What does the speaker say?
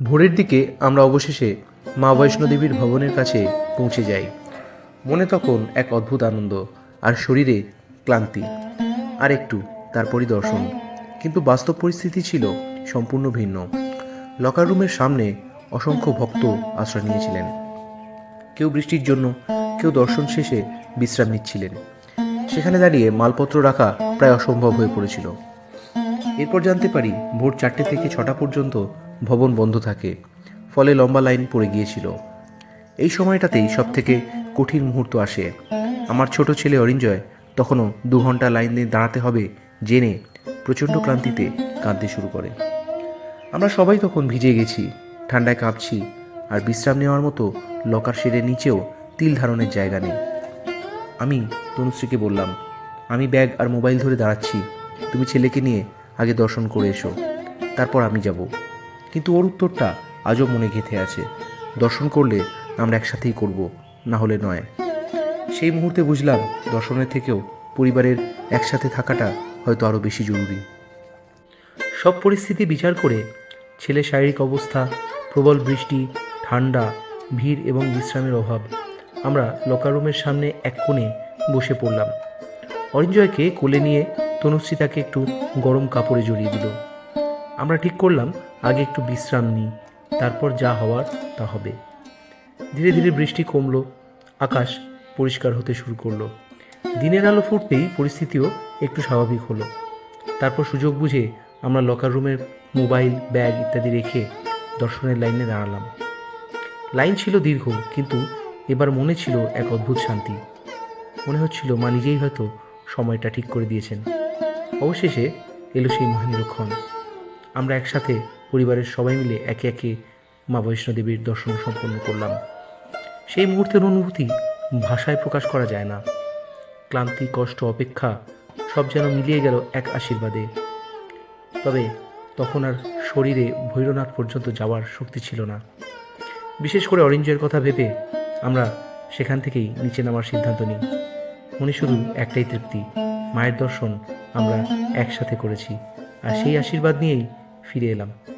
ভোরের দিকে আমরা অবশেষে মা বৈষ্ণোদেবীর ভবনের কাছে পৌঁছে যাই। মনে তখন এক অদ্ভুত আনন্দ আর শরীরে ক্লান্তি। আর একটু তারপরই দর্শন। কিন্তু বাস্তব পরিস্থিতি ছিল সম্পূর্ণ ভিন্ন। লকার রুমের সামনে অসংখ্য ভক্ত আশ্রয় নিয়েছিলেন। কেউ বৃষ্টির জন্য, কেউ দর্শন শেষে বিশ্রাম নিচ্ছিলেন। সেখানে দাঁড়িয়ে মালপত্র রাখা প্রায় অসম্ভব হয়ে পড়েছিল। এরপর জানতে পারি ভোর 4টে থেকে 6টা পর্যন্ত ভবন বন্ধ থাকে, ফলে লম্বা লাইন পড়ে গিয়েছিল। এই সময়টাতেই সব থেকে কঠিন মুহূর্ত আসে। আমার ছোট ছেলে অরিঞ্জয় তখনও 2 ঘন্টা লাইন দিয়ে দাঁড়াতে হবে জেনে প্রচণ্ড ক্লান্তিতে কাঁদতে শুরু করে। আমরা সবাই তখন ভিজে গেছি, ঠান্ডায় কাঁপছি, আর বিশ্রাম নেওয়ার মতো লকার শেডের নিচেও তিল ধারণের জায়গা নেই। আমি তনুশ্রীকে বললাম, আমি ব্যাগ আর মোবাইল ধরে দাঁড়াচ্ছি, তুমি ছেলেকে নিয়ে আগে দর্শন করে এসো, তারপর আমি যাব। কিন্তু ওর উত্তরটা আজও মনে গেঁথে আছে, দর্শন করলে আমরা একসাথেই করব, না হলে নয়। সেই মুহূর্তে বুঝলাম দর্শনের থেকেও পরিবারের একসাথে থাকাটা হয়তো আরও বেশি জরুরি। সব পরিস্থিতি বিচার করে, ছেলের শারীরিক অবস্থা, প্রবল বৃষ্টি, ঠান্ডা, ভিড় এবং বিশ্রামের অভাব, আমরা লকার রুমের সামনে এক কোণে বসে পড়লাম। অরিঞ্জয়কে কোলে নিয়ে তনুশ্রী তাকে একটু গরম কাপড়ে জড়িয়ে দিল। আমরা ঠিক করলাম আগে একটু বিশ্রাম নিই, তারপর যা হওয়ার তা হবে। ধীরে ধীরে বৃষ্টি কমলো, আকাশ পরিষ্কার হতে শুরু করলো। দিনের আলো ফুটতেই পরিস্থিতিও একটু স্বাভাবিক হলো। তারপর সুযোগ বুঝে আমরা লকার রুমের মোবাইল, ব্যাগ ইত্যাদি রেখে দর্শনের লাইনে দাঁড়ালাম। লাইন ছিল দীর্ঘ, কিন্তু এবার মনে ছিল এক অদ্ভুত শান্তি। মনে হচ্ছিল মা নিজেই হয়তো সময়টা ঠিক করে দিয়েছেন। অবশেষে এলো সেই মহেন্দ্রক্ষণ। আমরা একসাথে পরিবারের সবাই মিলে একে একে মা বৈষ্ণোদেবীর দর্শন সম্পন্ন করলাম। সেই মুহূর্তের অনুভূতি ভাষায় প্রকাশ করা যায় না। ক্লান্তি, কষ্ট, অপেক্ষা সব যেন মিলিয়ে গেল এক আশীর্বাদে। তবে তখন আর শরীরে ভৈরনাথ পর্যন্ত যাওয়ার শক্তি ছিল না। বিশেষ করে অরিঞ্জয়ের কথা ভেবে আমরা সেখান থেকেই নিচে নামার সিদ্ধান্ত নিই। মনে শুধু একটাই তৃপ্তি, মায়ের দর্শন আমরা একসাথে করেছি, আর সেই আশীর্বাদ নিয়েই ফিরে এলাম।